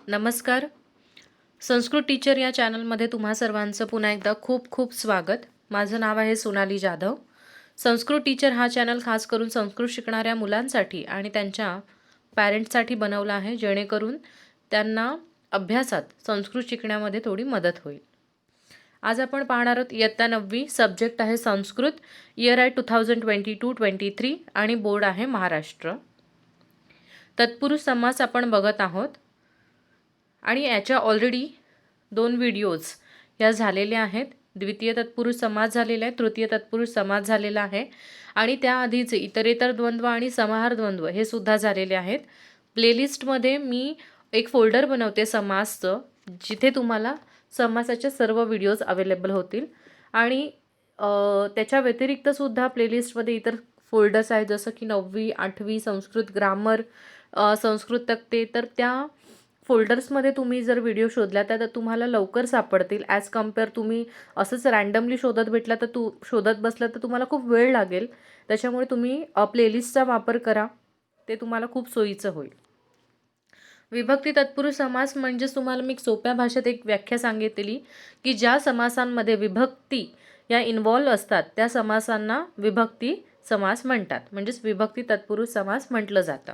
नमस्कार. संस्कृत टीचर या चॅनलमध्ये तुम्हा सर्वांचं पुन्हा एकदा खूप खूप स्वागत. माझं नाव आहे सोनाली जाधव. संस्कृत टीचर हा चॅनल खास करून संस्कृत शिकणाऱ्या मुलांसाठी आणि त्यांच्या पॅरेंट्ससाठी बनवला आहे, जेणेकरून त्यांना अभ्यासात संस्कृत शिकण्यामध्ये थोडी मदत होईल. आज आपण पाहणार आहोत इयत्ता 9वी, सब्जेक्ट आहे संस्कृत, इयर आहे 2022-23 आणि बोर्ड आहे महाराष्ट्र. तत्पुरुष समास आपण बघत आहोत आणि याच्या ऑलरेडी 2 व्हिडिओज या झालेल्या आहेत. द्वितीय तत्पुरुष समास झालेला आहे, तृतीय तत्पुरुष समास झालेला आहे आणि त्याआधीचे इतरेतर द्वंद्व आणि समाहार द्वंद्व हे सुद्धा झालेले आहेत. प्लेलिस्टमध्ये मी एक फोल्डर बनवते समासचं, जिथे तुम्हाला समासाचे सर्व व्हिडिओज अवेलेबल होतील आणि त्याच्या व्यतिरिक्त सुद्धा प्लेलिस्टमध्ये इतर फोल्डर्स आहेत, जसं की 9वी 8वी संस्कृत ग्रामर, संस्कृत तक्ते. तर त्या फोल्डर्समध्ये तुम्ही जर व्हिडिओ शोधला तर तुम्हाला लवकर सापडतील ॲज कम्पेअर तुम्ही असंच रँडमली शोधत भेटला तर शोधत बसला तर तुम्हाला खूप वेळ लागेल. त्याच्यामुळे तुम्ही प्लेलिस्टचा वापर करा, ते तुम्हाला खूप सोयीचं होईल. विभक्ती तत्पुरुष समास म्हणजेच तुम्हाला मी सोप्या भाषेत एक व्याख्या सांगितली की ज्या समासांमध्ये विभक्ती या इन्व्हॉल्व असतात त्या समासांना विभक्ती समास म्हणतात, म्हणजेच विभक्ती तत्पुरुष समास म्हटलं जातं.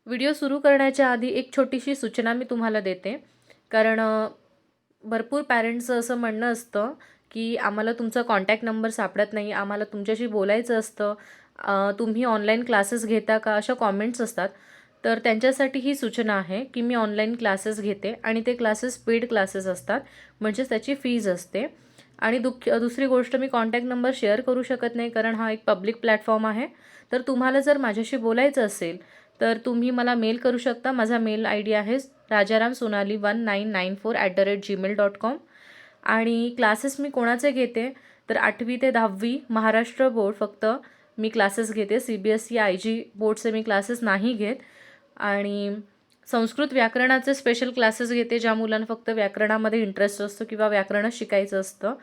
व्हिडिओ सुरू करण्याच्या आधी एक छोटीशी सूचना मी तुम्हाला देते, कारण भरपूर पॅरेंट्सचं असं म्हणणं असतं की आम्हाला तुमचा कॉन्टॅक्ट नंबर सापडत नाही, आम्हाला तुमच्याशी बोलायचं असतं, तुम्ही ऑनलाईन क्लासेस घेता का, अशा कॉमेंट्स असतात. तर त्यांच्यासाठी ही सूचना आहे की मी ऑनलाईन क्लासेस घेते आणि ते क्लासेस पेड क्लासेस असतात, म्हणजेच त्याची फीज असते. आणि दुसरी गोष्ट, मी कॉन्टॅक्ट नंबर शेअर करू शकत नाही, कारण हा एक पब्लिक प्लॅटफॉर्म आहे. तर तुम्हाला जर माझ्याशी बोलायचं असेल तर तुम्ही मला मेल करू शकता. माझा मेल ID आहे rajaramsonali1994@gmail.com. आणि क्लासेस मी कोणाचे घेते तर 8वी ते 10वी महाराष्ट्र बोर्ड फक्त मी क्लासेस घेते. CBSE IG बोर्डचे मी क्लासेस नाही घेत. आणि संस्कृत व्याकरणाचे स्पेशल क्लासेस घेते, ज्या मुलांना फक्त व्याकरणामध्ये इंटरेस्ट असतो किंवा व्याकरणच शिकायचं असतं.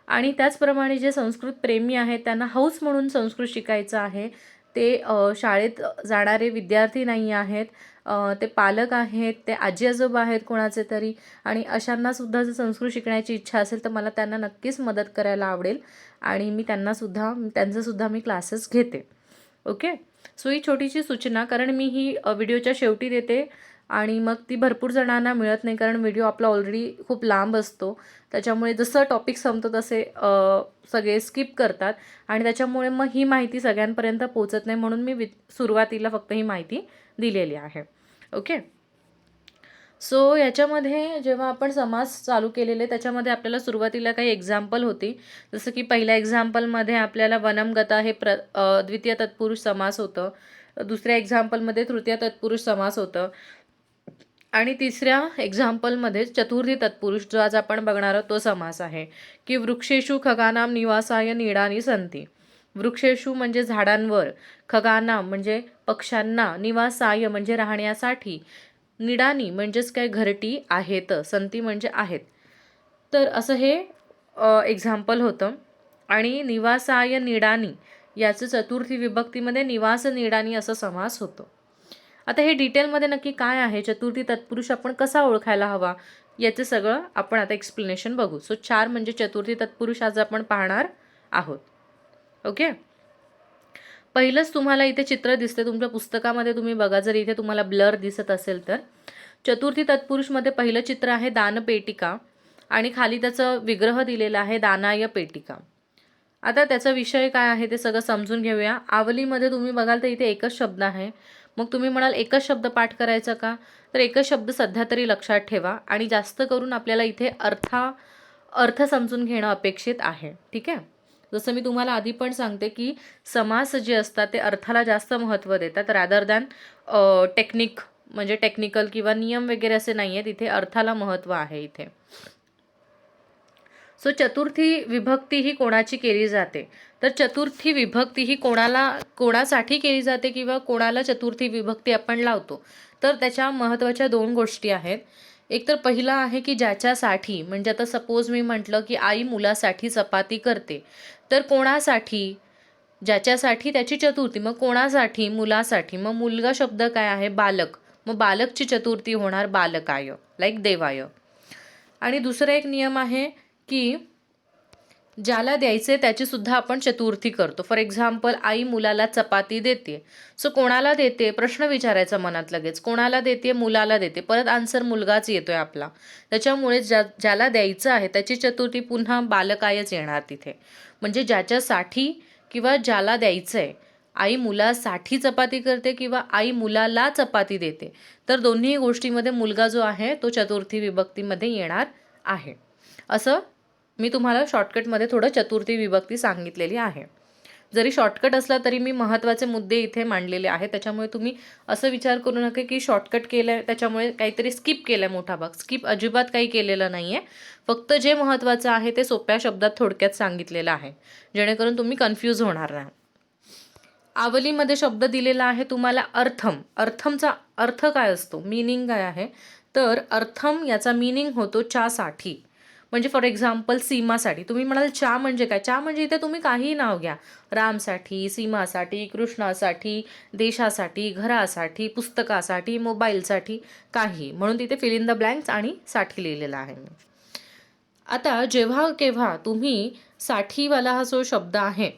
आणि त्याचप्रमाणे जे संस्कृत प्रेमी आहेत, त्यांना हौस म्हणून संस्कृत शिकायचं आहे, ते शाळेत जाणारे विद्यार्थी नाही आहेत, ते पालक आहेत, ते आजी आजोबा आहेत कोणाचे तरी, आणि अशांनासुद्धा जर संस्कृत शिकण्याची इच्छा असेल तर मला त्यांना नक्कीच मदत करायला आवडेल आणि मी त्यांचंसुद्धा मी क्लासेस घेते. ओके. सो ही छोटीशी सूचना, कारण मी ही व्हिडिओच्या शेवटी देते आणि मग ती भरपूर जणांना मिळत नाही, कारण व्हिडिओ आपला ऑलरेडी खूप लांब असतो. त्याच्यामुळे जसं टॉपिक संपतो तसे सगळे स्किप करतात आणि त्याच्यामुळे मग ही माहिती सगळ्यांपर्यंत पोहोचत नाही, म्हणून मी सुरुवातीला फक्त ही माहिती दिलेली आहे. ओके. सो याच्यामध्ये जेव्हा आपण समास चालू केलेले, त्याच्यामध्ये आपल्याला सुरुवातीला काही एक्झाम्पल होती, जसं की पहिल्या एक्झाम्पलमध्ये आपल्याला वनमगता हे द्वितीय तत्पुरुष समास होतं, दुसऱ्या एक्झाम्पलमध्ये तृतीय तत्पुरुष समास होतं आणि तिसऱ्या एक्झाम्पलमध्ये चतुर्थी तत्पुरुष, जो आज आपण बघणार आहोत तो समास आहे की वृक्षेषु खगानाम निवासाय नीडानी संती. वृक्षेषु म्हणजे झाडांवर, खगानाम म्हणजे पक्ष्यांना, निवासाय म्हणजे राहण्यासाठी, निडानी म्हणजेच काय घरटी आहेत, संती म्हणजे आहेत. तर असं हे एक्झाम्पल होतं. आणि निवासाय निडानी याचं चतुर्थी विभक्तीमध्ये निवास निडानी असा समास होतो. आता हे डिटेलमध्ये नक्की काय आहे, चतुर्थी तत्पुरुष आपण कसा ओळखायला हवा, याचं सगळं आपण आता एक्सप्लेनेशन बघू. सो 4 म्हणजे चतुर्थी तत्पुरुष आज आपण पाहणार आहोत. ओके. पहिलंच तुम्हाला इथे चित्र दिसते तुमच्या पुस्तकामध्ये, तुम्ही बघा जर इथे तुम्हाला ब्लर दिसत असेल तर. चतुर्थी तत्पुरुषमध्ये पहिलं चित्र आहे दानपेटिका आणि खाली त्याचं विग्रह दिलेला आहे दानाय पेटिका. आता त्याचा विषय काय आहे ते सगळं समजून घेऊया. आवलीमध्ये तुम्ही बघाल तर इथे एकच शब्द आहे. मग तुम्ही म्हणाल एकच शब्द पाठ करायचा का, तर एकच शब्द सध्या तरी लक्षात ठेवा आणि जास्त करून आपल्याला इथे अर्थ समजून घेणं अपेक्षित आहे. ठीक आहे. जसं मी तुम्हाला आधी पण सांगते की समास जे असतात ते अर्थाला जास्त महत्त्व देतात, रॅदर दॅन टेक्निक, म्हणजे टेक्निकल किंवा नियम वगैरे असे नाही आहेत, इथे अर्थाला महत्त्व आहे इथे. सो चतुर्थी विभक्ती ही कोणाची केली जाते, तर चतुर्थी विभक्ती ही कोणासाठी केली जाते किंवा कोणाला चतुर्थी विभक्ती आपण लावतो, तर त्याच्या महत्त्वाच्या 2 गोष्टी आहेत. एक तर पहिला आहे की ज्याच्यासाठी, म्हणजे आता सपोज मी म्हटलं की आई मुलासाठी चपाती करते, तर कोणासाठी, ज्याच्यासाठी त्याची चतुर्थी, मग कोणासाठी, मुलासाठी, मग मुलगा शब्द काय आहे बालक, मग बालकची चतुर्थी होणार बालकाय, लाईक देवाय. आणि दुसरा एक नियम आहे की ज्याला द्यायचे त्याची सुद्धा आपण चतुर्थी करतो. फॉर एक्झाम्पल, आई मुलाला चपाती देते. सो कोणाला देते प्रश्न विचारायचा मनात लगेच, कोणाला देते, मुलाला देते. परत आन्सर मुलगाच येतोय आपला. त्याच्यामुळे ज्याला द्यायचं आहे त्याची चतुर्थी पुन्हा बालकायच येणार तिथे. म्हणजे ज्याच्यासाठी किंवा ज्याला द्यायचं आहे, आई मुलासाठी चपाती करते किंवा आई मुलाला चपाती देते, तर दोन्ही गोष्टीमध्ये मुलगा जो आहे तो चतुर्थी विभक्तीमध्ये येणार आहे. असं मी तुम्हाला शॉर्टकटमध्ये थोडं चतुर्थी विभक्ती सांगितलेली आहे. जरी शॉर्टकट असला तरी मी महत्त्वाचे मुद्दे इथे मांडलेले आहेत. त्याच्यामुळे तुम्ही असं विचार करू नका की शॉर्टकट केलं आहे त्याच्यामुळे काहीतरी स्किप केलं आहे मोठा भाग. स्किप अजिबात काही केलेलं नाही आहे. फक्त जे महत्त्वाचं आहे ते सोप्या शब्दात थोडक्यात सांगितलेलं आहे, जेणेकरून तुम्ही कन्फ्यूज होणार नाही. आवलीमध्ये शब्द दिलेला आहे तुम्हाला अर्थम. अर्थमचा अर्थ काय असतो, मीनिंग काय आहे, तर अर्थम याचा मीनिंग होतो साठी. म्हणजे फॉर एक्झाम्पल सीमासाठी. तुम्ही म्हणाल चा म्हणजे काय, चा म्हणजे इथे तुम्ही काहीही नाव घ्या, रामसाठी, सीमासाठी, कृष्णासाठी, देशासाठी, घरासाठी, पुस्तकासाठी, मोबाईलसाठी, काही. म्हणून तिथे फिल इन द ब्लँक्स आणि साठी लिहिलेला आहे मी. आता जेव्हा केव्हा तुम्ही साठीवाला हा जो शब्द आहे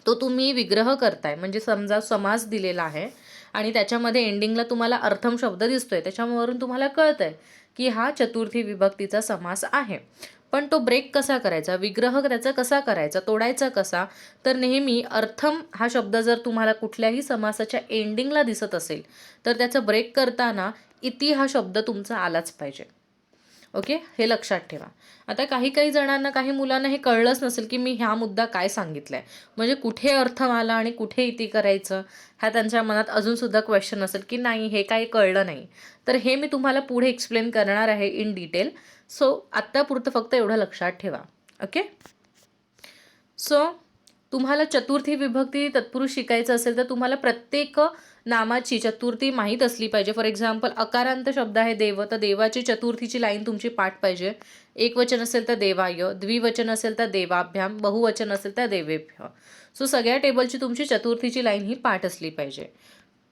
तो तुम्ही विग्रह करताय, म्हणजे समजा समास दिलेला आहे आणि त्याच्यामध्ये एंडिंगला तुम्हाला अर्थम शब्द दिसतोय, त्याच्यावरून तुम्हाला कळतंय की हा चतुर्थी विभक्तीचा समास आहे. पण तो ब्रेक कसा करायचा, विग्रह त्याचा कसा करायचा, तोडायचा कसा, तर नेहमी अर्थम हा शब्द जर तुम्हाला कुठल्याही समासाच्या एंडिंगला दिसत असेल तर त्याचा ब्रेक करताना इति हा शब्द तुमचा आलाच पाहिजे. ओके, हे लक्षात ठेवा. आता काही जणांना, काही मुलांना हे कळलंच नसेल की मी ह्या मुद्दा काय सांगितलाय, म्हणजे कुठे अर्थ आला आणि कुठे इति करायचं, ह्या त्यांच्या मनात अजूनसुद्धा क्वेश्चन असेल की नाही हे काही कळलं नाही. तर हे मी तुम्हाला पुढे एक्सप्लेन करणार आहे इन डिटेल. सो आत्तापुरतं फक्त एवढं लक्षात ठेवा. ओके, सो तुम्हाला चतुर्थी विभक्ती तत्पुरुष शिकायचं असेल तर तुम्हाला प्रत्येक नामाची चतुर्थी माहीत असली पाहिजे. फॉर एक्झाम्पल, अकारांत शब्द आहे देव, तर देवाची चतुर्थीची लाईन तुमची पाठ पाहिजे. एकवचन असेल तर देवाय, द्विवचन असेल तर देवाभ्याम, बहुवचन असेल तर देवेभ्य. सो सगळ्या टेबलची तुमची चतुर्थीची लाईन ही पाठ असली पाहिजे.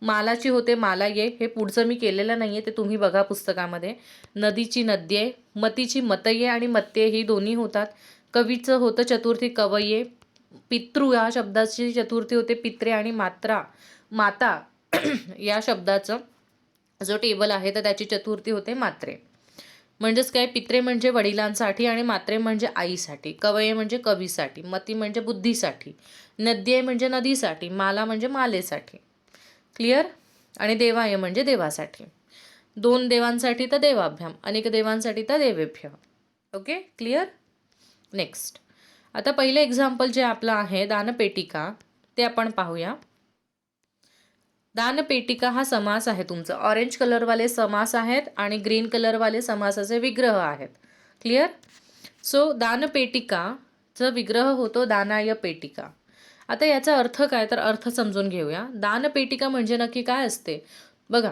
मालाची होते माला ये, हे पुढचं मी केलेलं नाही आहे, ते तुम्ही बघा पुस्तकामध्ये. नदीची नद्ये, मतीची मतये आणि मत्ये ही दोन्ही होतात. कवीचं होतं चतुर्थी कवये. पितृ या शब्दाची चतुर्थी होते पित्रे आणि माता या शब्दाचं जो टेबल आहे तर त्याची चतुर्थी होते मात्रे. म्हणजेच काय, पित्रे म्हणजे वडिलांसाठी आणि मात्रे म्हणजे आईसाठी, कवये म्हणजे कवीसाठी, मती म्हणजे बुद्धीसाठी, नद्ये म्हणजे नदीसाठी, माला म्हणजे मालेसाठी. क्लिअर? आणि देवाय म्हणजे देवासाठी. दोन देवांसाठी तर देवाभ्याम, अनेक देवांसाठी तर देवेभ्य. Okay, clear? नेक्स्ट, आता पहिलं एक्झाम्पल जे आपलं आहे दानपेटिका, ते आपण पाहूया. दानपेटिका हा समास आहे तुमचा. ऑरेंज कलरवाले समास आहेत आणि ग्रीन कलरवाले समासाचे विग्रह आहेत. क्लिअर? सो दानपेटिकाचा विग्रह होतो दानाय पेटिका. आता याचा अर्थ काय, तर अर्थ समजून घेऊया. दानपेटिका म्हणजे नक्की काय असते बघा.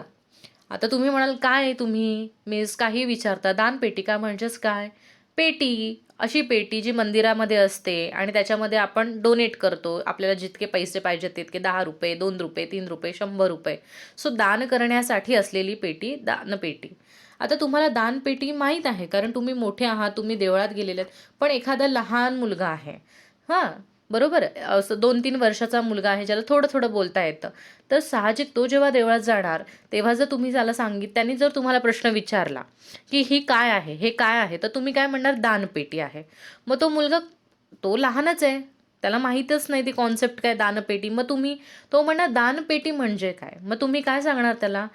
आता तुम्ही म्हणाल काय तुम्ही मिस काही विचारता, दानपेटिका म्हणजेच काय, पेटी, अशी पेटी जी मंदिरामध्ये असते आणि त्याच्यामध्ये आपण डोनेट करतो, आपल्याला जितके पैसे पाहिजेत तितके, 10 रुपये, 2 रुपये, 3 रुपये, 100 रुपये. सो दान करण्यासाठी असलेली पेटी दानपेटी. आता तुम्हाला दानपेटी माहीत आहे कारण तुम्ही मोठे आहात, तुम्ही देवळात गेलेले आहेत. पण एखादा लहान मुलगा आहे, हां बरोबर, असं 2-3 वर्षाचा मुलगा आहे ज्याला थोडं थोडं बोलता येतं, तर साहजिक तो जेव्हा देवळात जाणार तेव्हा जर तुम्ही त्याला त्यांनी जर तुम्हाला प्रश्न विचारला की ही काय आहे, हे काय आहे, तर तुम्ही काय म्हणणार, दानपेटी आहे. मग तो मुलगा, तो लहानच आहे, त्याला माहीतच नाही ती कॉन्सेप्ट काय दानपेटी. मग तो म्हणणार दानपेटी म्हणजे काय. मग तुम्ही काय सांगणार त्याला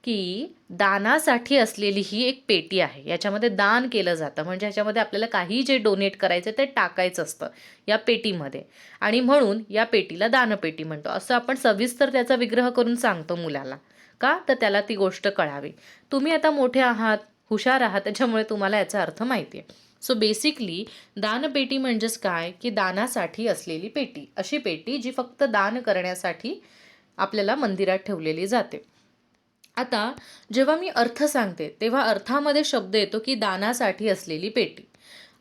की दानासाठी असलेली ही एक पेटी आहे, याच्यामध्ये दान केलं जातं, म्हणजे ह्याच्यामध्ये आपल्याला काही जे डोनेट करायचं ते टाकायचं असतं या पेटीमध्ये, आणि म्हणून या पेटीला दानपेटी म्हणतो. असं आपण सविस्तर त्याचा विग्रह करून सांगतो मुलाला. का, तर त्याला ती गोष्ट कळावी. तुम्ही आता मोठे आहात, हुशार आहात, त्याच्यामुळे तुम्हाला याचा अर्थ माहिती आहे. सो बेसिकली दानपेटी म्हणजेच काय, की दानासाठी असलेली पेटी, अशी पेटी जी फक्त दान करण्यासाठी आपल्याला मंदिरात ठेवलेली जाते. आता जेव्हा मी अर्थ सांगते तेव्हा अर्थामध्ये शब्द येतो की दानासाठी असलेली पेटी.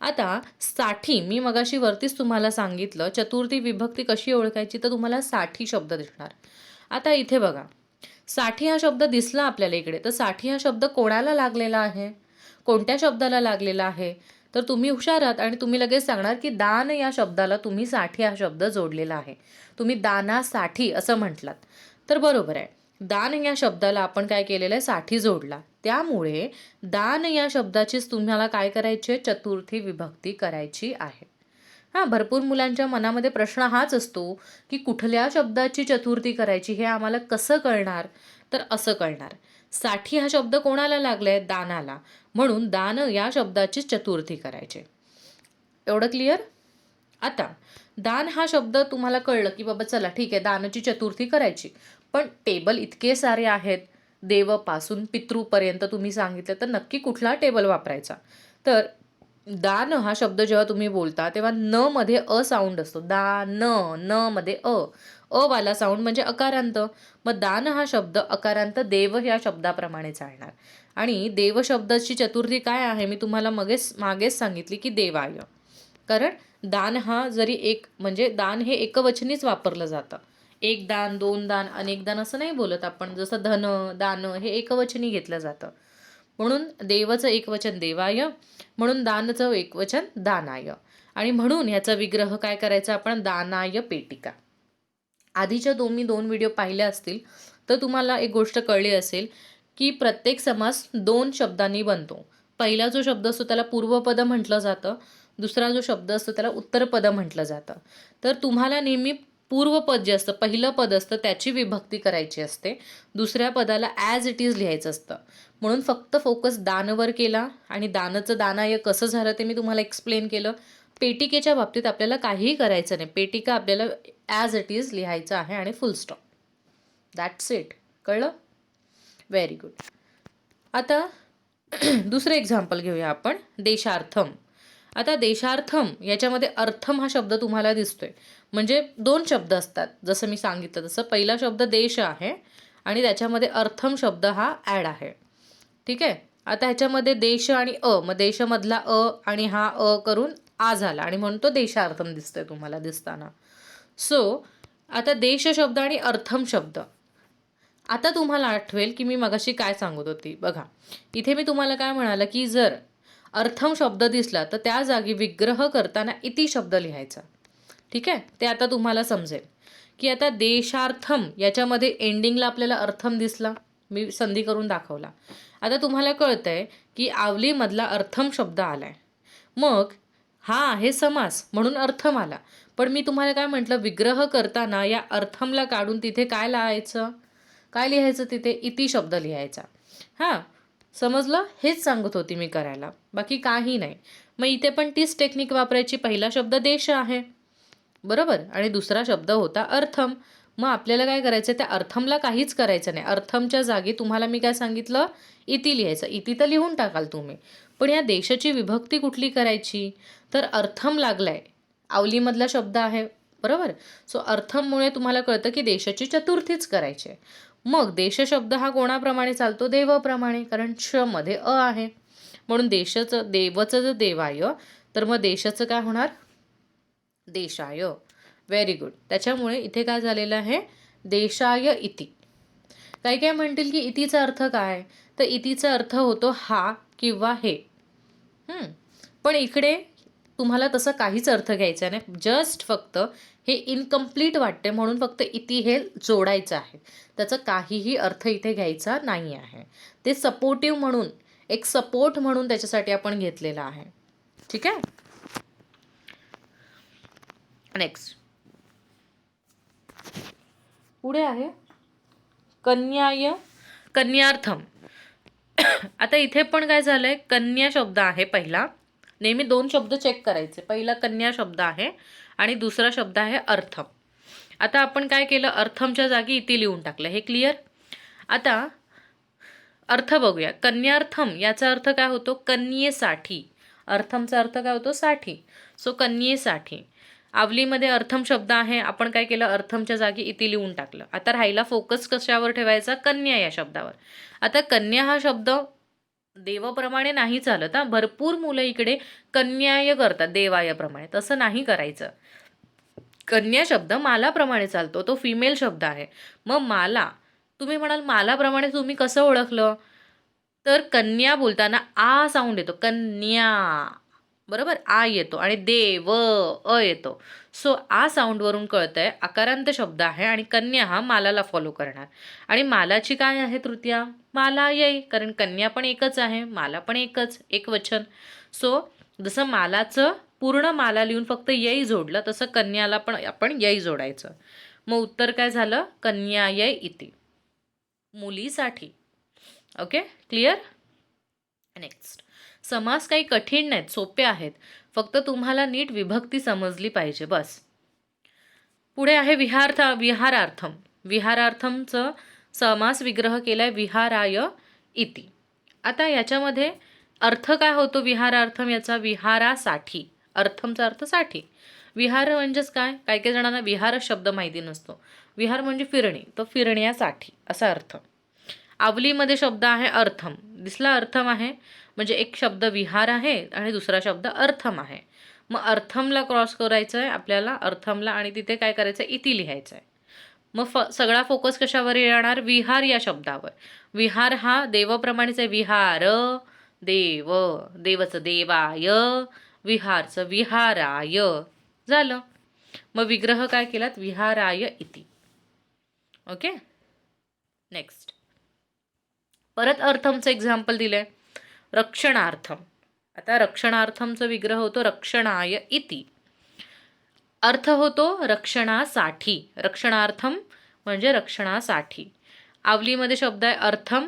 आता साठी, मी मगाशी वरतीच तुम्हाला सांगितलं चतुर्थी विभक्ती कशी ओळखायची, तर तुम्हाला साठी शब्द दिसणार. आता इथे बघा, साठी हा शब्द दिसला आपल्याला इकडे, तर साठी हा शब्द कोणाला लागलेला आहे, कोणत्या शब्दाला लागलेला आहे? तर तुम्ही हुशार आहात आणि तुम्ही लगेच सांगणार की दान या शब्दाला तुम्ही साठी हा शब्द जोडलेला आहे. तुम्ही दानासाठी असं म्हटलात, तर बरोबर आहे. दान या शब्दाला आपण काय केलेलं आहे, साठी जोडला. त्यामुळे दान या शब्दाचीच तुम्हाला काय करायची आहे, चतुर्थी विभक्ती करायची आहे. हां, भरपूर मुलांच्या मनामध्ये प्रश्न हाच असतो, की कुठल्या शब्दाची चतुर्थी करायची हे आम्हाला कसं कळणार? तर असं कळणार. साठी हा शब्द कोणाला लागलाय? दानाला. म्हणून दान या शब्दाची चतुर्थी करायची. एवढं क्लिअर? आता दान हा शब्द तुम्हाला कळलं, की बाबा चला ठीक आहे दानाची चतुर्थी करायची. पण टेबल इतके सारे आहेत, देवपासून पितृपर्यंत तुम्ही सांगितलं, तर नक्की कुठला टेबल वापरायचा? तर दान हा शब्द जेव्हा तुम्ही बोलता तेव्हा न मध्ये अ साऊंड असतो. दान, न मध्ये अ वाला साऊंड म्हणजे अकारांत. मग दान हा शब्द अकारांत देव या शब्दाप्रमाणे चालणार. आणि देव शब्दाची चतुर्थी काय आहे मी तुम्हाला मागेच सांगितली की देवाय. कारण दान हा जरी एक म्हणजे दान हे एकवचनीच वापरलं जातं. एक दान, दोन दान, अनेक दान असं नाही बोलत आपण. जसं धन, दान हे एकवचनी घेतलं जातं. म्हणून देवचं एकवचन देवाय, म्हणून दानचं एकवचन दानाय. आणि म्हणून ह्याचा विग्रह काय करायचा आपण? दानाय पेटिका. आधीच्या मी दोन व्हिडिओ पाहिले असतील तर तुम्हाला एक गोष्ट कळली असेल की प्रत्येक समास दोन शब्दांनी बनतो. पहिला जो शब्द असतो त्याला पूर्वपद म्हटलं जातं, दुसरा जो शब्द असतो त्याला उत्तरपद म्हटलं जातं. तर तुम्हाला नेहमी पूर्वपद जे असतं, पहिलं पद असतं त्याची विभक्ती करायची असते, दुसऱ्या पदाला ॲज इट इज लिहायचं असतं. म्हणून फक्त फोकस दानवर केला आणि दानाचं दानाय कसं झालं ते मी तुम्हाला एक्सप्लेन केलं. पेटिकेच्या बाबतीत आपल्याला काहीही करायचं नाही. पेटिका आपल्याला ॲज इट इज लिहायचं आहे आणि फुल स्टॉप. That's it. कळलं? Very good. आता दुसरं एक्झाम्पल घेऊया आपण, देशार्थम. आता देशार्थम याच्यामध्ये अर्थम हा शब्द तुम्हाला दिसतोय. म्हणजे दोन शब्द असतात जसं मी सांगितलं तसं. पहिला शब्द देश आहे आणि त्याच्यामध्ये अर्थम शब्द हा ॲड आहे. ठीक आहे. आता ह्याच्यामध्ये देश आणि मग देशमधला आणि हा करून आ झाला आणि म्हणून तो देशार्थम दिसतोय तुम्हाला दिसताना. सो आता देश शब्द आणि अर्थम शब्द. आता तुम्हाला आठवेल की मी मगाशी काय सांगत होती बघा. इथे मी तुम्हाला काय म्हणालं की जर अर्थम शब्द दिसला तर त्या जागी विग्रह करताना इति शब्द लिहायचा. ठीक आहे. ते आता तुम्हाला समजेल की आता देशार्थम याच्यामध्ये एंडिंगला आपल्याला अर्थम दिसला, मी संधी करून दाखवला. आता तुम्हाला कळतंय की आवलीमधला अर्थम शब्द आलाय. मग हा आहे समास म्हणून अर्थम आला. पण मी तुम्हाला काय म्हटलं, विग्रह करताना या अर्थमला काढून तिथे काय लिहायचं, काय लिहायचं तिथे? इति शब्द लिहायचा. हां, समजलं? हेच सांगत होती मी करायला, बाकी काही नाही. मग इथे पण तीच टेक्निक वापरायची. पहिला शब्द देश आहे बरोबर आणि दुसरा शब्द होता अर्थम. मग आपल्याला काय करायचं, त्या अर्थमला काहीच करायचं नाही. अर्थमच्या जागी तुम्हाला मी काय सांगितलं, इति लिहायचं. इति तर लिहून टाकाल तुम्ही, पण या देशाची विभक्ती कुठली करायची? तर अर्थम लागलाय, आवलीमधला शब्द आहे बरोबर. सो अर्थममुळे तुम्हाला कळतं की देशाची चतुर्थीच करायची आहे. मग देश शब्द हा कोणाप्रमाणे चालतो? देवाप्रमाणे, कारण श मध्ये अ आहे. म्हणून देशाचं देवचं जर देवाय तर मग देशाचं काय होणार? देशाय. Very good. त्याच्यामुळे इथे काय झालेलं आहे, देशाय इति. काही काय म्हणतील की इतिचा अर्थ काय? तर इतिचा अर्थ होतो हा किंवा हे. पण इकडे तुम्हाला तसं काहीच अर्थ घ्यायचा नाही. जस्ट फक्त हे इनकम्प्लीट वाटते म्हणून फक्त इति हे जोडायचं आहे. त्याचा काहीही अर्थ इथे घ्यायचा नाही आहे. ते सपोर्टिव्ह म्हणून, एक सपोर्ट म्हणून त्याच्यासाठी आपण घेतलेला आहे. ठीक आहे. नेक्स्ट पुढे आहे कन्याय, कन्यार्थम. आता इथे पण काय झालंय, कन्या शब्द आहे पहिला. नेहमी दोन शब्द चेक करायचे. पहिला कन्या शब्द आहे आणि दुसरा शब्द आहे अर्थम. आता आपण काय केलं, अर्थमच्या जागी इति लिहून टाकलं. हे क्लिअर? आता अर्थ बघूया. कन्यार्थम याचा अर्थ काय होतो? कन्येसाठी. अर्थमचा अर्थ काय होतो? साठी. सो कन्येसाठी. आवलीमध्ये अर्थम शब्द आहे, आपण काय केलं, अर्थमच्या जागी इति लिहून टाकलं. आता राहिला फोकस कशावर ठेवायचा? कन्या या शब्दावर. आता कन्या हा शब्द देवाप्रमाणे नाही चालत. भरपूर मुलं इकडे कन्याय करतात देवायाप्रमाणे. तसं नाही करायचं. कन्या शब्द मालाप्रमाणे चालतो, तो फिमेल शब्द आहे. मग माला तुम्ही म्हणाल मालाप्रमाणे तुम्ही कसं ओळखलं? तर कन्या बोलताना आ साऊंड येतो. कन्या. बरोबर? आ येतो आणि देव अ येतो. सो आ साऊंडवरून कळतंय आकारांत शब्द आहे आणि कन्या हा मालाला फॉलो करणार. आणि मालाची काय आहे तृतीया? माला येई. कारण कन्या पण एकच आहे, माला पण एकच, एक वचन. सो जसं मालाचं पूर्ण माला लिहून फक्त यई जोडलं, तसं कन्याला पण आपण यई जोडायचं. मग उत्तर काय झालं? कन्या यै इति. मुलीसाठी. Okay, clear? नेक्स्ट. समास काही कठीण नाहीत, सोपे आहेत. फक्त तुम्हाला नीट विभक्ती समजली पाहिजे बस. पुढे आहे विहारार्थम. विहारार्थमचं समास विग्रह केलाय विहाराय इति. आता याच्यामध्ये अर्थ काय होतो विहारार्थम याचा? विहारासाठी. अर्थमचा अर्थ साठी. विहार म्हणजेच काय? काही काही जणांना विहार शब्द माहिती नसतो. विहार म्हणजे फिरणे, तो फिरण्यासाठी असा अर्थ. आवलीमध्ये शब्द आहे अर्थम. दिसला अर्थम आहे म्हणजे एक शब्द विहार आहे आणि दुसरा शब्द अर्थम आहे. मग अर्थमला क्रॉस करायचं आहे आपल्याला, अर्थमला, आणि तिथे काय करायचं आहे? इति लिहायचं आहे. मग सगळा फोकस कशावर येणार? विहार या शब्दावर. विहार हा देवप्रमाणेच आहे. विहार देव, देवचं देवाय, विहारचं विहाराय. झालं. मग विग्रह काय केलात? विहाराय इति. Okay, next. परत अर्थमचं एक्झाम्पल दिलंय. रक्षणार्थम. आता रक्षणार्थमचा विग्रह होतो रक्षणाय इति. अर्थ होतो रक्षणासाठी. रक्षणार्थम म्हणजे रक्षणासाठी. आवलीमध्ये शब्द आहे अर्थम.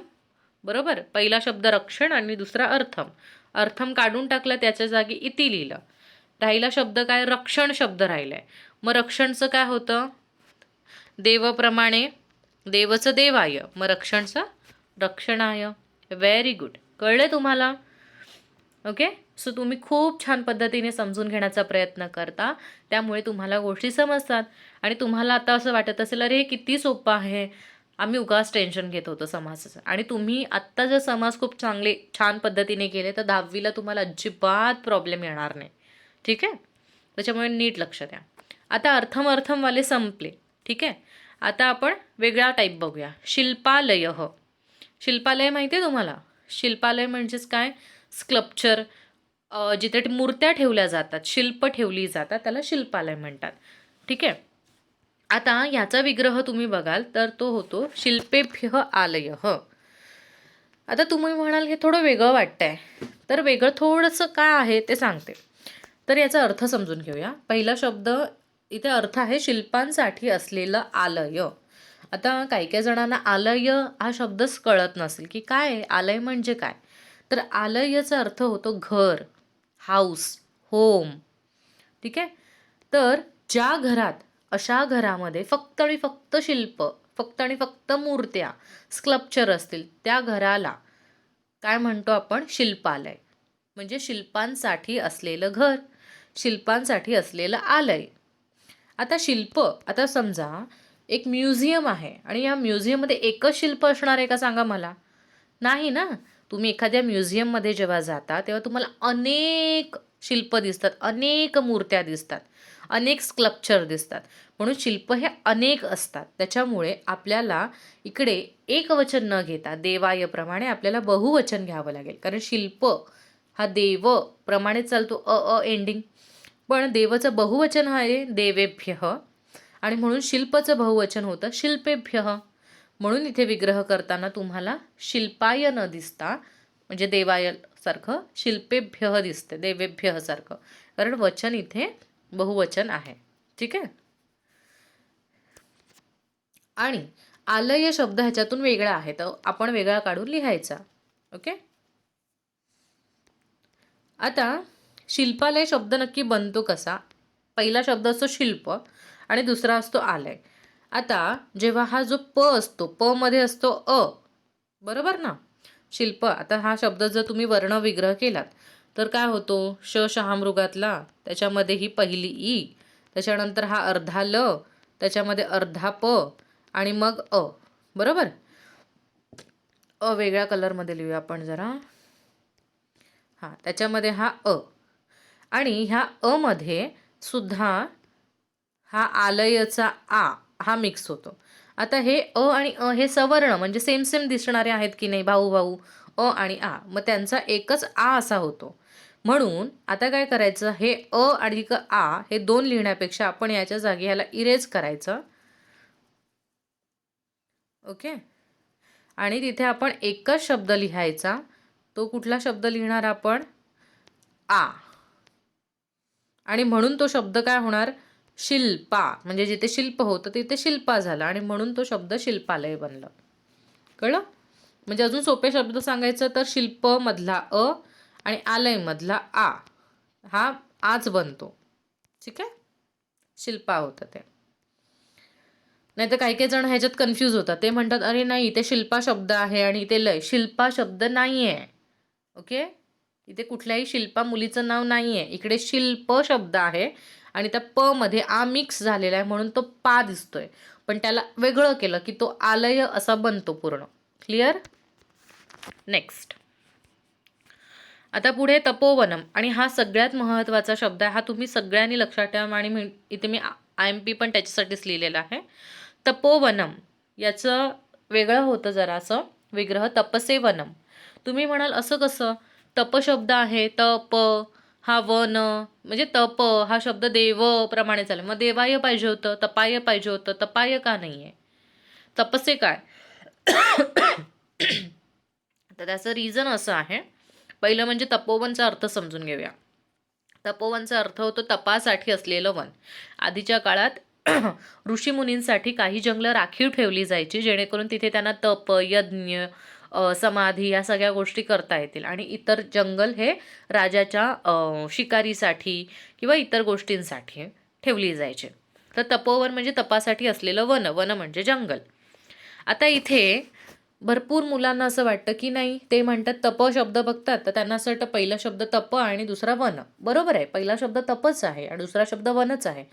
बरोबर? पहिला शब्द रक्षण आणि दुसरा अर्थम. अर्थम काढून टाकला, त्याच्या जागी इति लिहिलं. राहिला शब्द काय? रक्षण शब्द राहिलाय. मग रक्षणचं काय होतं? देवप्रमाणे देवचं देवाय, मग रक्षणचं रक्षणाय. Very good. कळलं तुम्हाला? ओके, सो तुम्ही खूप छान पद्धतीने समजून घेण्याचा प्रयत्न करता, त्यामुळे तुम्हाला गोष्टी समजतात. आणि तुम्हाला आता असं वाटत असेल, अरे हे किती सोपं आहे, आम्ही उगाच टेन्शन घेत होतो समासाचं. आणि तुम्ही आत्ता जर समास खूप छान पद्धतीने केले तर 10वीला तुम्हाला अजिबात प्रॉब्लेम येणार नाही. ठीक आहे, त्याच्यामुळे नीट लक्ष द्या. आता अर्थमवाले संपले. ठीक आहे, आता आपण वेगळा टाईप बघूया. शिल्पालय. शिल्पालय माहिती आहे तुम्हाला? शिल्पालय म्हणजेच काय? स्कल्पचर, जिथे मूर्त्या ठेवल्या जातात, शिल्प ठेवली जातात, त्याला शिल्पालय म्हणतात. ठीक आहे, आता याचा विग्रह तुम्ही बघाल तर तो होतो शिल्पेभ्य आलय. आता तुम्ही म्हणाल हे थोडं वेगळं वाटतंय, तर वेगळं थोडंसं काय आहे ते सांगते. तर याचा अर्थ समजून घेऊया. पहिला शब्द इथे अर्थ आहे शिल्पांसाठी असलेलं आलय. आता काही जणांना आलय हा शब्दच कळत नसेल की काय आलय म्हणजे काय. तर आलयचा अर्थ होतो घर, हाऊस, होम. ठीक आहे, तर ज्या घरात, अशा घरामध्ये फक्त आणि फक्त शिल्प, फक्त आणि फक्त मूर्त्या, स्कल्पचर असतील, त्या घराला काय म्हणतो आपण? शिल्पालय. म्हणजे शिल्पांसाठी असलेलं घर, शिल्पांसाठी असलेलं आलय. आता शिल्प, आता समजा एक म्युझियम आहे आणि या म्युझियममध्ये एकच शिल्प असणार आहे का? सांगा मला. नाही ना. तुम्ही एखाद्या म्युझियममध्ये जेव्हा जाता तेव्हा तुम्हाला अनेक शिल्प दिसतात, अनेक मूर्त्या दिसतात, अनेक स्कल्पचर दिसतात. म्हणून शिल्प हे अनेक असतात. त्याच्यामुळे आपल्याला इकडे एकवचन न घेता देवायप्रमाणे आपल्याला बहुवचन घ्यावं लागेल. कारण शिल्प हा देव प्रमाणे चालतो, एंडिंग. पण देवाचं बहुवचन आहे देवेभ्य, आणि म्हणून शिल्पचं बहुवचन होतं शिल्पेभ्य. म्हणून इथे विग्रह करताना तुम्हाला शिल्पाय न दिसता, म्हणजे देवाय सारखं शिल्पेभ्य दिसते, देवेभ्य सारखं, कारण वचन इथे बहुवचन आहे. ठीक आहे, आणि आलय शब्द ह्याच्यातून वेगळा आहे, तर आपण वेगळा काढून लिहायचा. ओके, आता शिल्पालय शब्द नक्की बनतो कसा? पहिला शब्द असतो शिल्प आणि दुसरा असतो आलय. आता जेव्हा हा जो प असतो, प मध्ये असतो अ, बरोबर ना? शिल्प, आता हा शब्द जर तुम्ही वर्ण विग्रह केलात तर काय होतो? शहामृगातला, त्याच्यामध्ये ही पहिली ई, त्याच्यानंतर हा अर्धा ल, त्याच्यामध्ये अर्धा प, आणि मग अ. बरोबर? अ वेगळ्या कलरमध्ये लिहूया आपण जरा. हां, त्याच्यामध्ये हा अ, आणि ह्या अ मध्ये सुद्धा हा आलयचा आ हा मिक्स होतो. आता हे अ आणि अ हे सवर्ण म्हणजे सेम सेम दिसणारे आहेत की नाही, भाऊ भाऊ अ आणि आ, मग त्यांचा एकच आ असा होतो. म्हणून आता काय करायचं, हे अ आणि आ हे दोन लिहिण्यापेक्षा आपण याच्या जागी ह्याला इरेज करायचं. ओके. आणि तिथे आपण एकच शब्द लिहायचा. तो कुठला शब्द लिहिणार आपण, आ. आणि म्हणून तो शब्द काय होणार, शिल्पा. म्हणजे जिथे शिल्प होतं तिथे शिल्पा झालं आणि म्हणून तो शब्द शिल्पालय बनलं. कळलं? म्हणजे अजून सोपे शब्द सांगायचं तर शिल्प मधला अ आणि आलय मधला आ हा आज बनतो. ठीक आहे, शिल्पा होतं ते. नाही तर काही काही जण ह्याच्यात कन्फ्यूज होतात. ते म्हणतात अरे नाही, इथे शिल्पा शब्द आहे आणि इथे लय. शिल्पा शब्द नाही आहे. ओके, इथे कुठल्याही शिल्पा मुलीचं नाव नाही आहे. इकडे शिल्प शब्द आहे आणि त्या प मध्ये आ मिक्स झालेला आहे म्हणून तो पा दिसतोय. पण त्याला वेगळं केलं की तो आलय असा बनतो पूर्ण. क्लिअर? नेक्स्ट. आता पुढे तपोवनम, आणि हा सगळ्यात महत्त्वाचा शब्द आहे. हा तुम्ही सगळ्यांनी लक्षात ठेवा आणि इथे मी IMP पण त्याच्यासाठीच लिहिलेला आहे. तपोवनम याचं वेगळं होतं जरासं विग्रह, तपसे वनम. तुम्ही म्हणाल असं कसं, तप शब्द आहे, तप हा वन म्हणजे तप हा शब्द देव प्रमाणे चालेल, मग देवाय पाहिजे होतं, तपाय पाहिजे होतं, तपाय का नाही आहे, तपसे काय? तर त्याचं रिझन असं आहे. पहिलं म्हणजे तपोवनचा अर्थ समजून घेऊया. तपोवनचा अर्थ होतो तपासाठी असलेलं वन. आधीच्या काळात ऋषीमुनींसाठी काही जंगलं राखीव ठेवली जायची जेणेकरून तिथे त्यांना तप, यज्ञ, समाधी या सगळ्या गोष्टी करता येतील. आणि इतर जंगल हे राजाच्या शिकारीसाठी किंवा इतर गोष्टींसाठी ठेवली जायचे. तर तपोवन म्हणजे तपासाठी असलेलं वन. वन म्हणजे जंगल. आता इथे भरपूर मुलांना असं वाटतं की नाही, ते म्हणतात तप शब्द बघतात तर त्यांना असं वाटतं पहिला शब्द तप आणि दुसरा वन. बरोबर आहे, पहिला शब्द तपच आहे आणि दुसरा शब्द वनच आहे.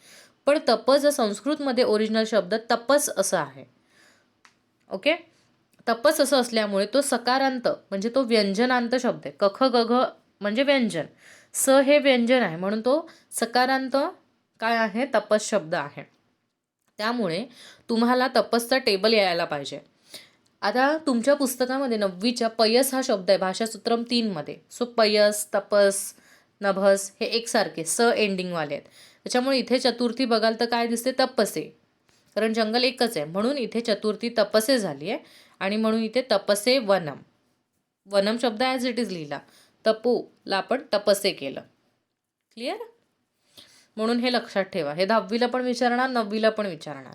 पण तपस संस्कृतमध्ये ओरिजिनल शब्द तपस असा आहे. ओके, तपस असं असल्यामुळे तो सकारांत म्हणजे तो व्यंजनांत शब्द आहे. कख गघ म्हणजे व्यंजन, स हे व्यंजन आहे म्हणून तो सकारांत काय आहे, तपस शब्द आहे. त्यामुळे तुम्हाला तपसचा टेबल यायला पाहिजे. आता तुमच्या पुस्तकामध्ये 9वीच्या पयस हा शब्द आहे भाषासूत्रम 3 मध्ये. सो पयस, तपस, नभस हे एकसारखे स एंडिंगवाले आहेत. त्याच्यामुळे इथे चतुर्थी बघाल तर काय दिसते, तपसे. कारण जंगल एकच आहे म्हणून इथे चतुर्थी तपसे झाली आहे आणि म्हणून इथे तपसे वनम. वनम शब्द ॲज इट इज लिहिला, तपोला आपण तपसे केलं. क्लिअर? म्हणून हे लक्षात ठेवा. हे 10वीला पण विचारणार, 9वीला पण विचारणार.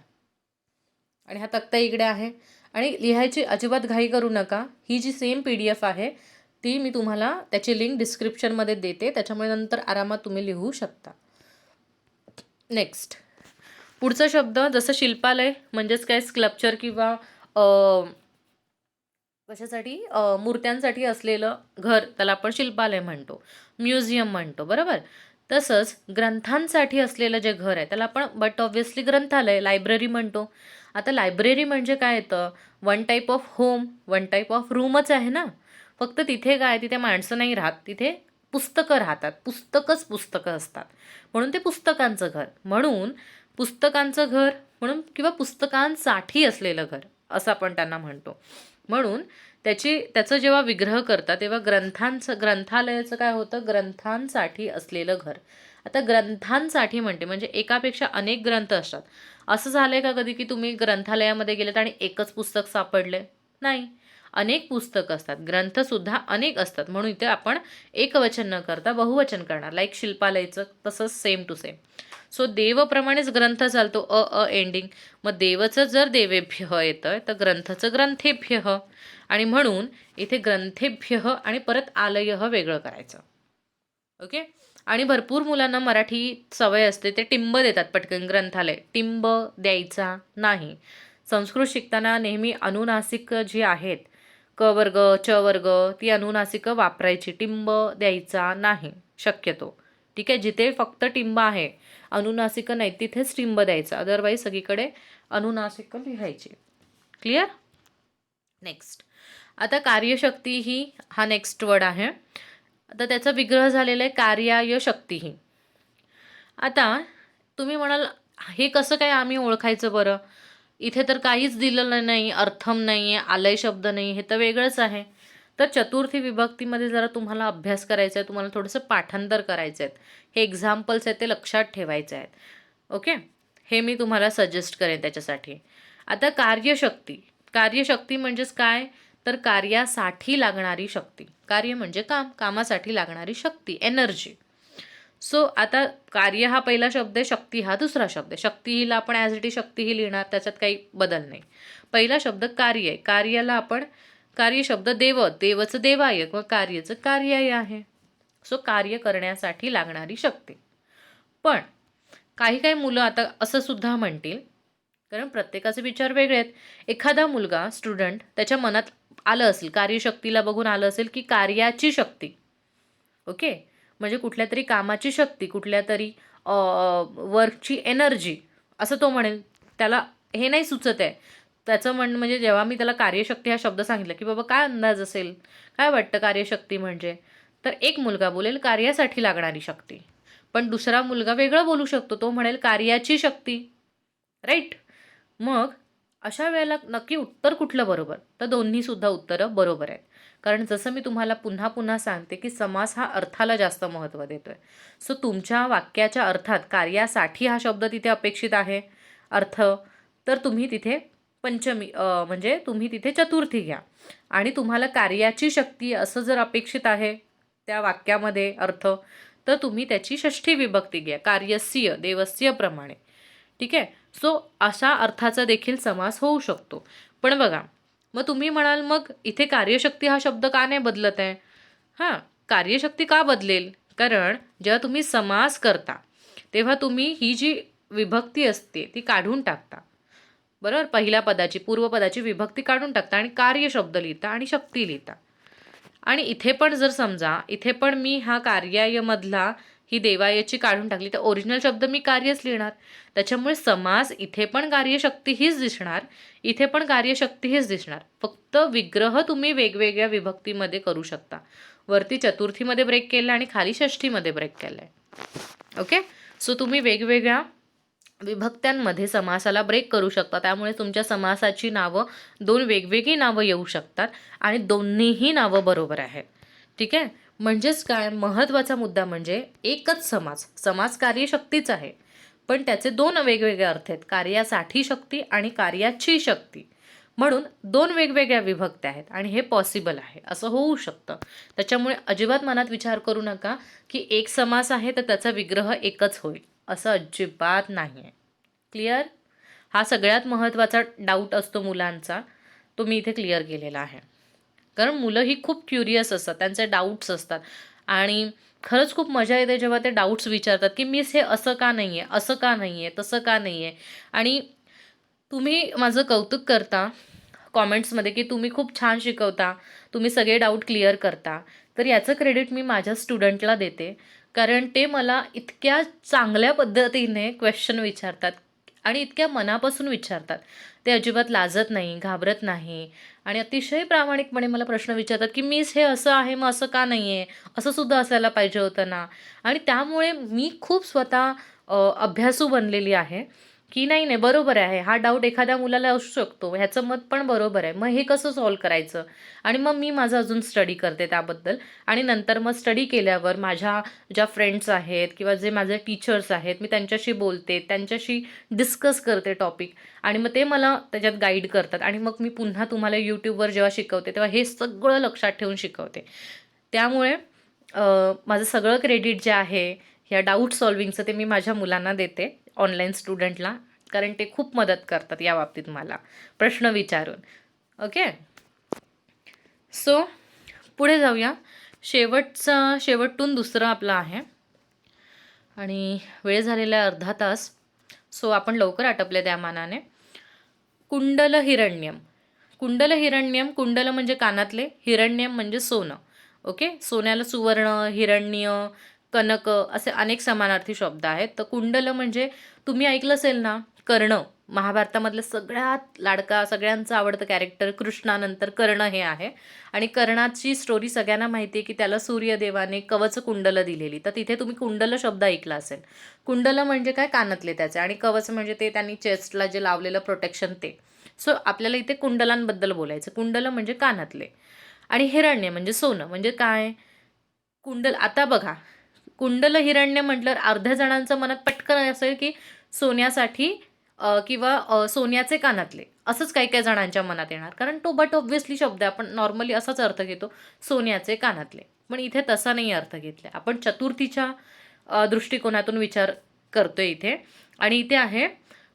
आणि हा तक्ता इकडे आहे. आणि लिहायची अजिबात घाई करू नका. ही जी सेम PDF आहे ती मी तुम्हाला त्याची लिंक डिस्क्रिप्शनमध्ये देते, त्याच्यामुळे नंतर आरामात तुम्ही लिहू शकता. नेक्स्ट, पुढचा शब्द जसं शिल्पालय म्हणजेच काय, स्कल्पचर किंवा कशासाठी, मूर्त्यांसाठी असलेलं घर, त्याला आपण शिल्पालय म्हणतो, म्युझियम म्हणतो. बरोबर. तसंच ग्रंथांसाठी असलेलं जे घर आहे त्याला आपण बट ऑब्व्हियसली ग्रंथालय, लायब्ररी म्हणतो. आता लायब्ररी म्हणजे काय येतं, one type of home, one type of रूमच आहे ना. फक्त तिथे काय, तिथे माणसं नाही राहत, तिथे पुस्तकं राहतात. पुस्तकंच पुस्तकं असतात म्हणून ते पुस्तकांचं घर. म्हणून पुस्तकांचं घर म्हणून किंवा पुस्तकांसाठी असलेलं घर असं आपण त्यांना म्हणतो. म्हणून त्याचं जेव्हा विग्रह करतात तेव्हा ग्रंथालयाचं काय होतं, ग्रंथांसाठी असलेलं घर. आता ग्रंथांसाठी म्हणते म्हणजे एकापेक्षा अनेक ग्रंथ असतात. असं झालंय का कधी की तुम्ही ग्रंथालयामध्ये गेलेत आणि एकच पुस्तक सापडले? नाही, अनेक पुस्तकं असतात, ग्रंथसुद्धा अनेक असतात. म्हणून इथे आपण एकवचन न करता बहुवचन करणार, लाईक शिल्पालयचं तसंच सेम टू सेम. सो देवप्रमाणेच ग्रंथ चालतो, अ एंडिंग. मग देवचं जर देवेभ्य येतं तर ग्रंथचं ग्रंथेभ्य. आणि म्हणून इथे ग्रंथेभ्य आणि परत आलय वेगळं करायचं. ओके. आणि भरपूर मुलांना मराठी सवय असते, ते टिंब देतात पटकन ग्रंथालय. टिंब द्यायचा नाही. संस्कृत शिकताना नेहमी अनुनासिक जी आहेत, क वर्ग, च वर्ग, ती अनुनासिक वापरायची, टिंब द्यायचा नाही शक्यतो. ठीक आहे, जिथे फक्त टिंब आहे, अनुनासिक नाही, तिथेच टिंब द्यायचं, अदरवाईज सगळीकडे अनुनासिक लिहायची. क्लिअर? नेक्स्ट, आता कार्यशक्ती ही हा नेक्स्ट वर्ड आहे. आता त्याचा विग्रह झालेला आहे कार्याय शक्तीही. आता तुम्ही म्हणाल हे कसं काय आम्ही ओळखायचं बरं? इथे तर काहीच दिलेलं नाही, अर्थम नाही आहे, आलय शब्द नाही, हे तर वेगळंच आहे. तर चतुर्थी विभक्तीमध्ये जरा तुम्हाला अभ्यास करायचा आहे, तुम्हाला थोडंसं पाठांतर करायचं आहे. हे एक्झाम्पल्स आहेत ते लक्षात ठेवायचे आहेत. ओके, हे मी तुम्हाला सजेस्ट करेन त्याच्यासाठी. आता कार्यशक्ती. कार्यशक्ती म्हणजेच काय, तर कार्यासाठी लागणारी शक्ती. कार्य म्हणजे काम, कामासाठी लागणारी शक्ती, एनर्जी. सो आता कार्य हा पहिला शब्द आहे, शक्ती हा दुसरा शब्द आहे. शक्ती हिला आपण ॲज इट इज शक्ती ही लिहिणार, त्याच्यात काही बदल नाही. पहिला शब्द कार्य आहे. कार्याला आपण कार्य शब्द देव, देवचं देवाय व कार्यचं कार्याय आहे. सो कार्य करण्यासाठी लागणारी शक्ती. पण काही काही मुलं आता असं सुद्धा म्हणतील, कारण प्रत्येकाचे विचार वेगळे आहेत. एखादा मुलगा स्टुडंट त्याच्या मनात आलं असेल, कार्यशक्तीला बघून आलं असेल की कार्याची शक्ती. ओके, म्हणजे कुठल्या तरी कामाची शक्ती, कुठल्या तरी वर्कची एनर्जी, असं तो म्हणेल. त्याला हे नाही सुचत आहे. त्याचं म्हणजे जेव्हा मी त्याला कार्यशक्ती हा शब्द सांगितला की बाबा काय अंदाज असेल, काय वाटतं कार्यशक्ती म्हणजे, तर एक मुलगा बोलेल कार्यासाठी लागणारी शक्ती, पण दुसरा मुलगा वेगळं बोलू शकतो. तो म्हणेल कार्याची शक्ती. राईट. मग अशा वेळेला नक्की उत्तर कुठलं बरोबर, तर दोन्हीसुद्धा उत्तरं बरोबर आहेत. कारण जसं मी तुम्हाला पुन्हा पुन्हा सांगते की समास हा अर्थाला जास्त महत्त्व देतो आहे. सो तुमच्या वाक्याच्या अर्थात कार्यासाठी हा शब्द तिथे अपेक्षित आहे अर्थ, तर तुम्ही तिथे पंचमी म्हणजे तुम्ही तिथे चतुर्थी घ्या. आणि तुम्हाला कार्याची शक्ती असं जर अपेक्षित आहे त्या वाक्यामध्ये अर्थ, तर तुम्ही त्याची षष्ठी विभक्ती घ्या, कार्यस्य देवस्य प्रमाणे. ठीक आहे. सो अशा अर्थाचा देखील समास होऊ शकतो. पण बघा, मग तुम्ही म्हणाल मग इथे कार्यशक्ती हा शब्द का नाही बदलत आहे? हां, कार्यशक्ती का बदलेल? कारण जेव्हा तुम्ही समास करता तेव्हा तुम्ही ही जी विभक्ती असते ती काढून टाकता. बरोबर, पहिल्या पदाची पूर्वपदाची विभक्ती काढून टाकता आणि कार्य शब्द लिहिता आणि शक्ती लिहिता. आणि इथे पण जर समजा इथे पण मी हा कार्यायमधला ही देवायची काढून टाकली, तर ओरिजिनल शब्द मी कार्यच लिहिणार. त्याच्यामुळे समास इथे पण कार्यशक्ती हीच दिसणार, इथे पण कार्यशक्ती हीच दिसणार. फक्त विग्रह तुम्ही वेगवेगळ्या विभक्तीमध्ये करू शकता. वरती चतुर्थीमध्ये ब्रेक केला आणि खाली षष्ठीमध्ये ब्रेक केला आहे. ओके, सो तुम्ही वेगवेगळ्या विभक्त्यांमध्ये समासाला ब्रेक करू शकता. त्यामुळे तुमच्या समासाची नावं दोन वेगवेगळी नावं येऊ शकतात आणि दोन्हीही नावं बरोबर आहेत. ठीक आहे. म्हणजेच काय, महत्त्वाचा मुद्दा म्हणजे एकच समास, समास कार्यशक्तीच आहे, पण त्याचे दोन वेगवेगळे अर्थ आहेत, कार्यासाठी शक्ती आणि कार्याची शक्ती. म्हणून दोन वेगवेगळ्या विभक्त्या आहेत आणि हे पॉसिबल आहे, असं होऊ शकतं. त्याच्यामुळे अजिबात मनात विचार करू नका की एक समास आहे तर त्याचा विग्रह एकच होईल, असं अजिबात नाही आहे. क्लिअर? हा सगळ्यात महत्त्वाचा डाऊट असतो मुलांचा, तो मी इथे क्लिअर केलेला आहे. कारण मुलं ही खूप क्युरियस असतात, त्यांचे डाऊट्स असतात आणि खरंच खूप मजा येते जेव्हा ते डाऊट्स विचारतात की मिस हे असं का नाही आहे, असं का नाही आहे, तसं का नाही आहे. आणि तुम्ही माझं कौतुक करता कॉमेंट्समध्ये की तुम्ही खूप छान शिकवता, तुम्ही सगळे डाऊट क्लिअर करता. तर याचं क्रेडिट मी माझ्या स्टुडंटला देते, कारण ते मला इतक्या चांगल्या पद्धतीने क्वेश्चन विचारतात आणि इतक्या मनापासून विचारतात. ते अजिबात लाजत नाही, घाबरत नाही आणि अतिशय प्रामाणिकपणे मला प्रश्न विचारतात की मिस हे असं आहे, मग असं का नाही आहे, असं सुद्धा असायला पाहिजे होतं ना. आणि त्यामुळे मी खूप स्वतः अभ्यासू बनलेली आहे की नाही नाही बरोबर आहे, हा डाऊट एखाद्या मुलाला असू शकतो, ह्याचं मत पण बरोबर आहे, मग हे कसं सॉल्व करायचं. आणि मग मी माझं अजून स्टडी करते त्याबद्दल. आणि नंतर मग स्टडी केल्यावर माझ्या ज्या फ्रेंड्स आहेत किंवा जे माझे टीचर्स आहेत, मी त्यांच्याशी बोलते, त्यांच्याशी डिस्कस करते टॉपिक आणि मग ते मला त्याच्यात गाईड करतात. आणि मग मी पुन्हा तुम्हाला यूट्यूबवर जेव्हा शिकवते तेव्हा हे सगळं लक्षात ठेवून शिकवते. त्यामुळे माझं सगळं क्रेडिट जे आहे ह्या डाऊट सॉल्विंगचं ते मी माझ्या मुलांना देते, ऑनलाईन स्टुडंटला, कारण ते खूप मदत करतात या बाबतीत मला प्रश्न विचारून. ओके, सो पुढे जाऊया. शेवटून दुसरं आपलं आहे आणि वेळ झालेला आहे अर्धा तास, सो आपण लवकर आटपले त्या मानाने. कुंडल हिरण्यम. कुंडल हिरण्यम, कुंडल म्हणजे कानातले, हिरण्यम म्हणजे सोनं. ओके, सोन्याला सुवर्ण, हिरण्य, कनक असे अनेक समानार्थी शब्द आहेत. तर कुंडल म्हणजे तुम्ही ऐकलं असेल ना, कर्ण, महाभारतामधलं सगळ्यात लाडका सगळ्यांचं आवडतं कॅरेक्टर कृष्णानंतर कर्ण हे आहे. आणि कर्णाची स्टोरी सगळ्यांना माहिती आहे की त्याला सूर्यदेवाने कवच कुंडलं दिलेली. तर तिथे तुम्ही कुंडल शब्द ऐकला असेल. कुंडलं म्हणजे काय, कानातले त्याचे, आणि कवच म्हणजे ते त्यांनी चेस्टला जे लावलेलं प्रोटेक्शन ते. सो आपल्याला इथे कुंडलांबद्दल बोलायचं. कुंडलं म्हणजे कानातले. आणि हिरण्य म्हणजे सोनं. म्हणजे काय, कुंडल, आता बघा कुंडल हिरण्य म्हटल्यावर अर्ध्या जणांचं मनात पटकन असेल की सोन्यासाठी किंवा सोन्याचे कानातले असंच काही काही जणांच्या मनात येणार, कारण तो बट ऑब्व्हियसली शब्द आहे, आपण नॉर्मली असाच अर्थ घेतो, सोन्याचे कानातले. पण इथे तसा नाही अर्थ घेतला, आपण चतुर्थीच्या दृष्टिकोनातून विचार करतोय इथे. आणि इथे आहे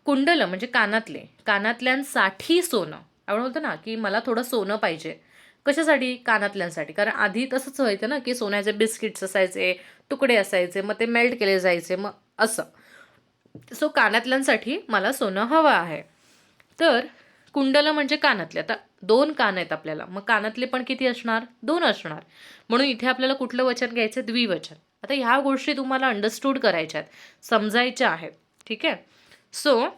कुंडल म्हणजे कानातले, कानातल्यांसाठी सोनं. आपण बोलतो ना की मला थोडं सोनं पाहिजे, कशासाठी, कानातल्यांसाठी. कारण आधी तसंच व्हायचं ना की सोन्याचे बिस्किट्स असायचे, तुकडे असायचे, मग ते मेल्ट केले जायचे, मग असं. सो कानातल्यांसाठी मला सोनं हवं आहे. तर कुंडलं म्हणजे कानातले. आता 2 कान आहेत आपल्याला, मग कानातले पण किती असणार, 2 असणार. म्हणून इथे आपल्याला कुठलं वचन घ्यायचं, द्विवचन. आता ह्या गोष्टी तुम्हाला अंडरस्टूड करायच्या आहेत, समजायच्या आहेत. ठीक आहे. सो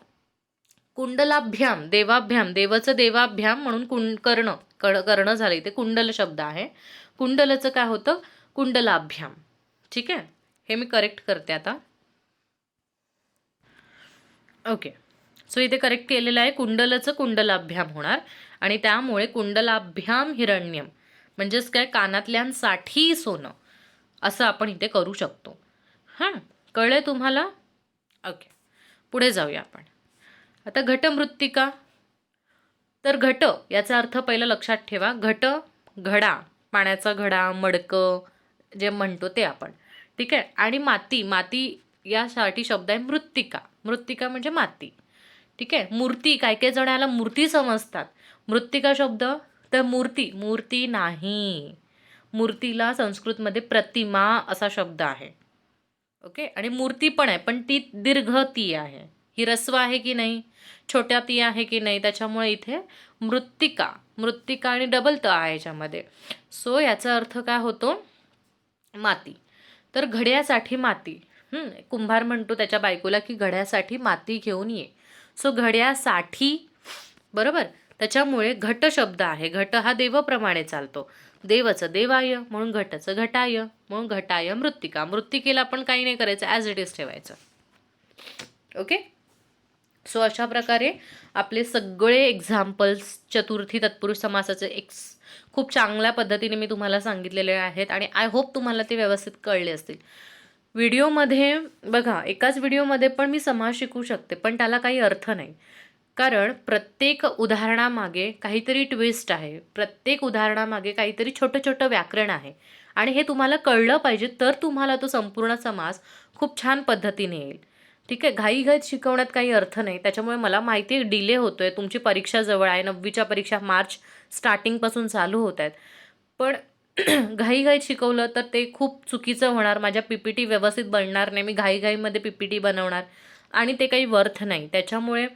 कुंडलाभ्याम, देवाभ्याम, देवाचं देवाभ्याम म्हणून कर्ण झालं, इथे कुंडल शब्द आहे. कुंडलचं काय होतं, कुंडलाभ्याम. ठीक आहे, हे मी करेक्ट करते आता. ओके. सो इथे करेक्ट केलेलं आहे, कुंडलचं कुंडलाभ्याम होणार. आणि त्यामुळे कुंडलाभ्याम हिरण्यम म्हणजेच काय, कानातल्यांसाठी सोनं, असं आपण इथे करू शकतो. हां, कळलंय तुम्हाला? ओके, पुढे जाऊया आपण. आता घटमृत्तिका. तर घट याचा अर्थ पहिला लक्षात ठेवा. घट, घडा, पाण्याचा घडा, मडकं जे म्हणतो ते आपण. ठीक आहे. आणि माती, माती यासाठी शब्द आहे मृत्तिका. मृत्तिका म्हणजे माती. ठीक आहे. मूर्ती, काय काय जण याला मूर्ती समजतात. मृत्तिका शब्द, तर मूर्ती, मूर्ती नाही. मूर्तीला संस्कृतमध्ये प्रतिमा असा शब्द आहे. ओके. आणि मूर्ती पण आहे, पण ती दीर्घ ती आहे. ही रस्व आहे की नाही, छोट्या ती आहे की नाही, त्याच्यामुळे इथे मृत्तिका, मृत्तिका आणि डबल त आहे याच्यामध्ये. सो याचा अर्थ काय होतो, माती. तर घड्यासाठी माती. कुंभार म्हणतो त्याच्या बायकोला की घड्यासाठी माती घेऊन ये. सो घड्यासाठी, बरोबर. त्याच्यामुळे घट शब्द आहे. घट हा देवाप्रमाणे चालतो, देवचं देवाय म्हणून घटचं घटाय, म्हणून घटाय मृत्तिका. मृत्तिकेला आपण काही नाही करायचं, ॲज इट इज ठेवायचं. ओके. सो अशा प्रकारे आपले सगळे एक्झाम्पल्स चतुर्थी तत्पुरुष समासाचे खूप चांगल्या पद्धतीने मी तुम्हाला सांगितलेले आहेत आणि आय होप तुम्हाला ते व्यवस्थित कळले असतील. व्हिडिओमध्ये बघा, एकाच व्हिडिओमध्ये पण मी समास शिकवू शकते, पण त्याला काही अर्थ नाही, कारण प्रत्येक उदाहरणामागे काहीतरी ट्विस्ट आहे, प्रत्येक उदाहरणामागे काहीतरी छोटं छोटं व्याकरण आहे आणि हे तुम्हाला कळलं पाहिजे, तर तुम्हाला तो संपूर्ण समास खूप छान पद्धतीने येईल. ठीक आहे. घाईघाईत शिकवण्यात काही अर्थ नाही. त्याच्यामुळे मला माहिती आहे डिले होतोय, तुमची परीक्षा जवळ आहे, 9वीच्या परीक्षा मार्च स्टार्टिंगपासून चालू होत आहेत, पण घाईघाईत शिकवलं तर ते खूप चुकीचं होणार. माझ्या PPT व्यवस्थित बनणार नाही, मी घाईघाईमध्ये PPT बनवणार आणि ते काही वर्थ नाही. त्याच्यामुळे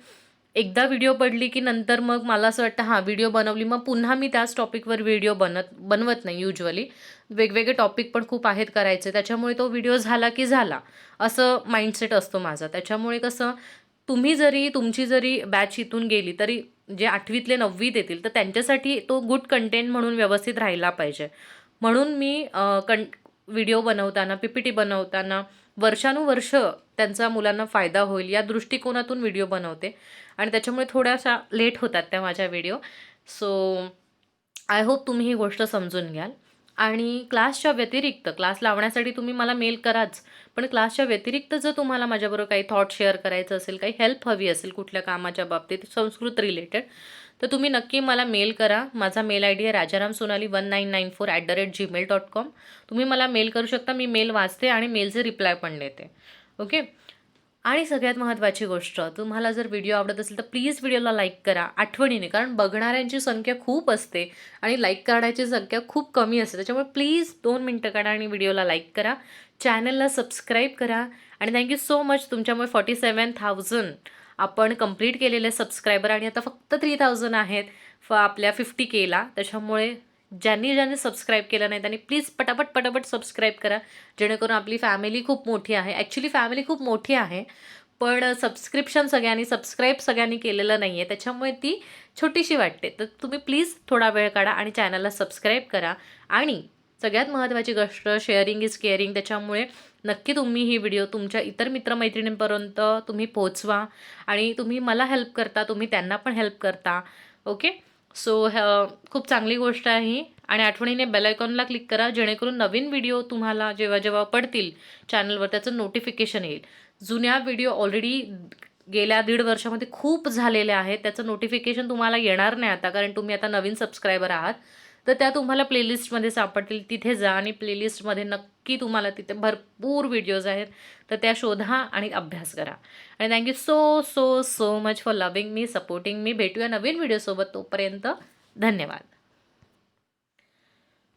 एकदा व्हिडिओ पडली की नंतर मग मला असं वाटतं हां व्हिडिओ बनवली, मग पुन्हा मी त्याच टॉपिकवर व्हिडिओ बनवत नाही. युजली वेगवेगळे टॉपिक पण खूप आहेत करायचे, त्याच्यामुळे तो व्हिडिओ झाला की झाला असं माइंडसेट असतो माझा. त्याच्यामुळे कसं, तुमची जरी बॅच इथून गेली तरी जे 8वीतले 9वीत येतील तर त्यांच्यासाठी तो गुड कंटेंट म्हणून व्यवस्थित राहिला पाहिजे. म्हणून मी व्हिडिओ बनवताना, PPT बनवताना वर्षानुवर्ष त्यांचा मुलांना फायदा होईल या दृष्टिकोनातून व्हिडिओ बनवते आणि त्याच्यामुळे थोड्याशा लेट होतात त्या माझ्या व्हिडिओ. सो आय होप तुम्ही ही गोष्ट समजून घ्याल. आणि क्लासच्या व्यतिरिक्त, क्लास लावण्यासाठी तुम्ही मला मेल कराच, पण क्लासच्या व्यतिरिक्त जर तुम्हाला माझ्याबरोबर काही थॉट शेअर करायचं असेल, काही हेल्प हवी असेल कुठल्या कामाच्या बाबतीत संस्कृत रिलेटेड, तर तुम्ही नक्की मला मेल करा. माझा मेल ID आहे rajaramsonali1994@gmail.com. तुम्ही मला मेल करू शकता, मी मेल वाचते आणि मेलचे रिप्लाय पण देते. ओके. आणि सगळ्यात महत्त्वाची गोष्ट, तुम्हाला जर व्हिडिओ आवडत असेल तर प्लीज व्हिडिओला लाईक करा आठवणीने, कारण बघणाऱ्यांची संख्या खूप असते आणि लाईक करण्याची संख्या खूप कमी असते. त्याच्यामुळे प्लीज 2 मिनटं काढा आणि व्हिडिओला लाईक करा, चॅनलला सबस्क्राईब करा. आणि थँक्यू सो मच, तुमच्यामुळे 47,000 आपण कंप्लीट केलेले सबस्क्रायबर आणि आता फक्त 3,000 आहेत आपल्या 50Kला. त्याच्यामुळे ज्यांनी सबस्क्राईब केलं नाही त्यांनी प्लीज पटापट सबस्क्राईब करा, जेणेकरून आपली फॅमिली खूप मोठी आहे. ॲक्च्युली फॅमिली खूप मोठी आहे, पण सबस्क्रिप्शन सबस्क्राईब सगळ्यांनी केलेलं नाही आहे, त्याच्यामुळे ती छोटीशी वाटते. तर तुम्ही प्लीज थोडा वेळ काढा आणि चॅनलला सबस्क्राईब करा. आणि सगळ्यात महत्त्वाची गोष्ट, शेअरिंग इज केअरिंग. त्याच्यामुळे नक्की तुम्ही ही व्हिडिओ तुमच्या इतर मित्रमैत्रिणींपर्यंत तुम्ही पोहोचवा आणि तुम्ही मला हेल्प करता, तुम्ही त्यांना पण हेल्प करता. ओके. सो खूप चांगली गोष्ट आहे ही. आणि आठवणीने बेल आयकॉनला क्लिक करा, जेणेकरून नवीन व्हिडिओ तुम्हाला जेव्हा जेव्हा पडतील चॅनलवर त्याचं नोटिफिकेशन येईल. जुन्या व्हिडिओ ऑलरेडी गेल्या 1.5 वर्षामध्ये खूप झालेल्या आहेत, त्याचं नोटिफिकेशन तुम्हाला येणार नाही आता, कारण तुम्ही आता नवीन सबस्क्रायबर आहात. तर त्या तुम्हाला प्लेलिस्टमध्ये सापडतील, तिथे जा आणि प्लेलिस्टमध्ये नक्की तुम्हाला तिथे भरपूर व्हिडिओज आहेत, तर त्या शोधा आणि अभ्यास करा. आणि thank you so so so much for loving me, supporting me. भेटूया नवीन व्हिडिओसोबत, तोपर्यंत धन्यवाद.